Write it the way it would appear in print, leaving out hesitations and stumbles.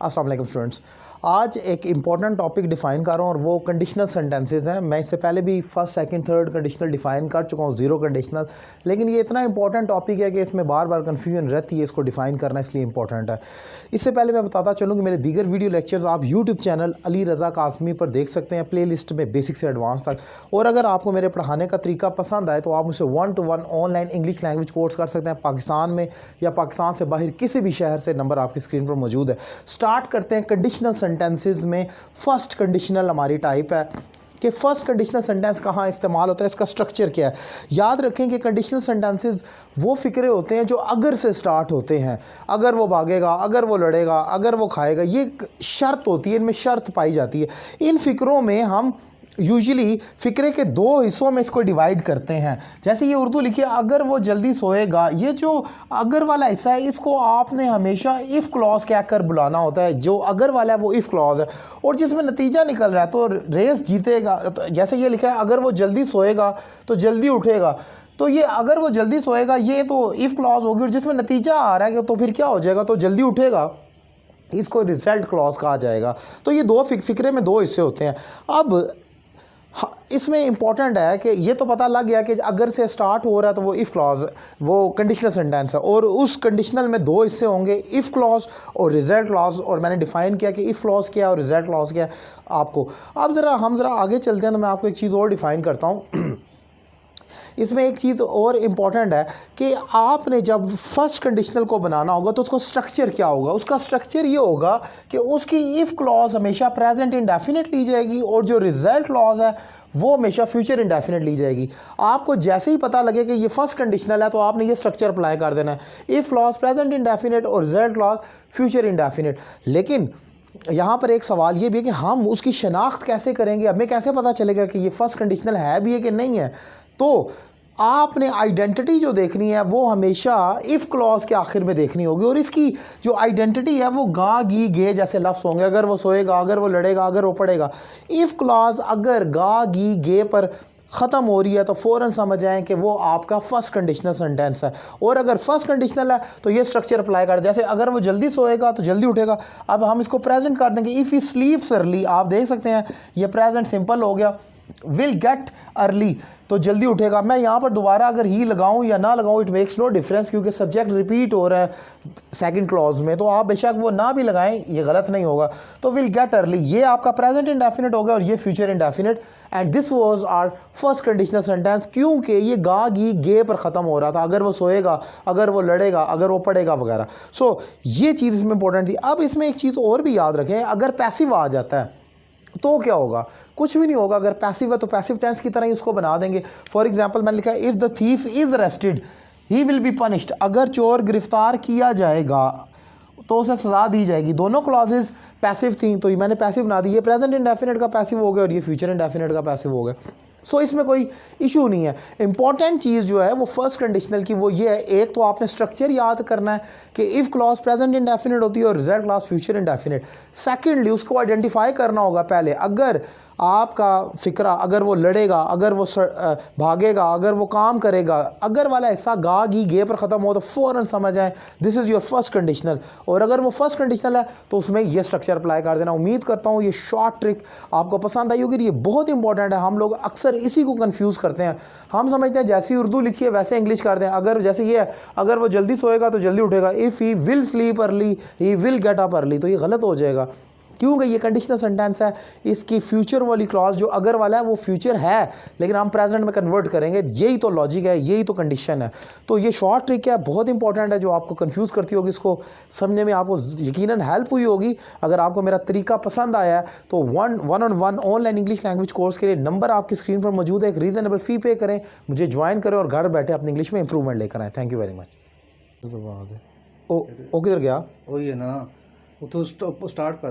अस्सलाम वालेकुम स्टूडेंट्स। आज एक इम्पॉर्टेंट टॉपिक डिफ़ाइन कर रहा हूँ और वो कंडीशनल सेंटेंसेस हैं। मैं इससे पहले भी first second third conditional define कर चुका हूँ, ज़ीरो कंडीशनल, लेकिन ये इतना इंपॉर्टेंट टॉपिक है कि इसमें बार बार कन्फ्यूजन रहती है, इसको डिफ़ाइन करना इसलिए इंपॉर्टेंट है। इससे पहले मैं बताता चलूँ कि मेरे दीगर वीडियो लेक्चर्स आप यूट्यूब चैनल अली रज़ा कासमी पर देख सकते हैं, प्ले लिस्ट में बेसिक से एडवांस तक। और अगर आपको मेरे पढ़ाने का तरीका पसंद आए तो आप मुझसे 1-to-1 online English language course कर सकते हैं, पाकिस्तान में या पाकिस्तान से बाहर किसी भी शहर से। नंबर आपकी स्क्रीन पर मौजूद है। स्टार्ट करते हैं कंडीशनल सेंटेंसेस में। फर्स्ट कंडीशनल हमारी टाइप है कि फर्स्ट कंडीशनल सेंटेंस कहाँ इस्तेमाल होता है, इसका स्ट्रक्चर क्या है। याद रखें कि कंडीशनल सेंटेंसेस वो फ़िक्रे होते हैं जो अगर से स्टार्ट होते हैं। अगर वो भागेगा, अगर वो लड़ेगा, अगर वो खाएगा, ये शर्त होती है, इनमें शर्त पाई जाती है। इन फ़िक्रों में हम यूजुअली फ़िक्रे के दो हिस्सों में इसको डिवाइड करते हैं। जैसे ये उर्दू लिखिए, अगर वो जल्दी सोएगा, ये जो अगर वाला हिस्सा है इसको आपने हमेशा इफ़ क्लॉज कहकर बुलाना होता है। जो अगर वाला है वो इफ़ क्लॉज है और जिसमें नतीजा निकल रहा है तो रेस जीतेगा। तो जैसे ये लिखा है, अगर वो जल्दी सोएगा तो जल्दी उठेगा, तो ये अगर वो जल्दी सोएगा ये तो इफ़ क्लॉज होगी और जिसमें नतीजा आ रहा है तो फिर क्या हो जाएगा, तो जल्दी उठेगा, इसको रिजल्ट क्लॉज कहा जाएगा। तो ये दो फ़िक्रे में दो हिस्से होते हैं। अब इसमें इंपॉर्टेंट है कि ये तो पता लग गया कि अगर से स्टार्ट हो रहा है तो वो इफ़ क्लॉज, वो कंडीशनल सेंटेंस है और उस कंडीशनल में दो हिस्से होंगे, इफ़ क्लॉज और रिजल्ट क्लॉज। और मैंने डिफ़ाइन किया कि इफ़ क्लॉज क्या है और रिजल्ट क्लॉज क्या है आपको। अब हम ज़रा आगे चलते हैं तो मैं आपको एक चीज़ और डिफ़ाइन करता हूँ। इसमें एक चीज़ और इम्पॉर्टेंट है कि आपने जब फर्स्ट कंडीशनल को बनाना होगा तो उसको स्ट्रक्चर क्या होगा। उसका स्ट्रक्चर ये होगा कि उसकी इफ़ क्लॉज हमेशा प्रेजेंट इंडेफिनिट ली जाएगी और जो रिजल्ट क्लॉज है वो हमेशा फ्यूचर इंडेफिनिट ली जाएगी। आपको जैसे ही पता लगे कि ये फर्स्ट कंडीशनल है तो आपने ये स्ट्रक्चर अप्लाई कर देना है, इफ़ क्लॉज प्रेजेंट इंडेफिनिट और रिजल्ट क्लॉज फ्यूचर इंडेफिनिट। लेकिन यहाँ पर एक सवाल ये भी है कि हम उसकी शनाख्त कैसे करेंगे, हमें कैसे पता चलेगा कि ये फर्स्ट कंडीशनल है भी है कि नहीं है। तो आपने आइडेंटिटी जो देखनी है वो हमेशा इफ़ क्लॉज के आखिर में देखनी होगी और इसकी जो आइडेंटिटी है वो गा गी गे जैसे लफ्ज़ होंगे। अगर वो सोएगा, अगर वो लड़ेगा, अगर वो पढ़ेगा। इफ़ क्लॉज अगर गा गी गे पर ख़त्म हो रही है तो फ़ौरन समझ जाएं कि वो आपका फर्स्ट कंडीशनल सेंटेंस है। और अगर फर्स्ट कंडीशनल है तो ये स्ट्रक्चर अप्लाई कर, जैसे अगर वो जल्दी सोएगा तो जल्दी उठेगा। अब हम इसको प्रेजेंट कर देंगे, इफ़ ही स्लीप्स अर्ली। आप देख सकते हैं ये प्रेजेंट सिंपल हो गया। विल गेट अर्ली तो जल्दी उठेगा। मैं यहाँ पर दोबारा अगर ही लगाऊं या ना लगाऊं इट मेक्स नो डिफरेंस, क्योंकि सब्जेक्ट रिपीट हो रहा है सेकंड क्लॉज में, तो आप बेशक वो ना भी लगाएं, ये गलत नहीं होगा। तो विल गेट अर्ली ये आपका प्रेजेंट इंडेफिनिट हो गया और ये future indefinite. And this was our first conditional sentence, क्योंकि ये गा गी गे पर ख़त्म हो रहा था। अगर वो सोएगा, अगर वो लड़ेगा, अगर वो पढ़ेगा वगैरह। सो ये चीज़ इसमें इंपॉर्टेंट थी। अब इसमें एक चीज़ और भी याद रखें, अगर पैसिव आ जाता है तो क्या होगा, कुछ भी नहीं होगा। अगर पैसिव है तो पैसिव टेंस की तरह ही उसको बना देंगे। फॉर एग्जांपल मैंने लिखा है, if the thief is arrested he will be punished. अगर चोर गिरफ्तार किया जाएगा तो उसे सज़ा दी जाएगी। दोनों क्लॉजेज पैसिव थी तो ये मैंने पैसिव बना दी। ये प्रेजेंट इंडेफिनिट का पैसिव हो गया और ये फ्यूचर इंडेफिनिट का पैसिव हो गया। सो इसमें कोई इशू नहीं है। इंपॉर्टेंट चीज़ जो है वो फर्स्ट कंडीशनल की वो ये है, एक तो आपने स्ट्रक्चर याद करना है कि इफ़ क्लॉज प्रेजेंट इंडेफिनिट होती है और result clause future indefinite. Secondly उसको आइडेंटिफाई करना होगा पहले। अगर आपका फ़िक्रा, अगर वो लड़ेगा, अगर वो भागेगा, अगर वो काम करेगा, अगर वाला हिस्सा गा गी गे पर ख़त्म हो तो फ़ौरन समझ आए this is your first conditional. और अगर वो फर्स्ट कंडीशनल है तो उसमें ये स्ट्रक्चर अप्लाई कर देना। उम्मीद करता हूँ ये शॉर्ट ट्रिक आपको पसंद आई होगी। ये बहुत इंपॉर्टेंट है। हम लोग अक्सर इसी को कंफ्यूज करते हैं। हम समझते हैं जैसी उर्दू लिखी है वैसे इंग्लिश करते हैं। अगर जैसे ये है, अगर वो जल्दी सोएगा तो जल्दी उठेगा, if he will sleep early he will get up early, तो ये गलत हो जाएगा क्योंकि ये कंडीशनल सेंटेंस है। इसकी फ्यूचर वाली क्लॉज जो अगर वाला है वो फ्यूचर है लेकिन हम प्रेजेंट में कन्वर्ट करेंगे। यही तो लॉजिक है, यही तो कंडीशन है। तो ये शॉर्ट ट्रिक है, बहुत इंपॉर्टेंट है, जो आपको कंफ्यूज करती होगी। इसको समझने में आपको यकीनन हेल्प हुई होगी। अगर आपको मेरा तरीका पसंद आया है तो 1-on-1 online English language course के लिए नंबर आपकी स्क्रीन पर मौजूद है। एक रीज़नेबल फ़ी पे करें, मुझे ज्वाइन करें और घर बैठे अपनी इंग्लिश में इंप्रूवमेंट लेकर आएँ। Thank you very much. ओ किधर गया? वही है ना, वो तो स्टार्ट करता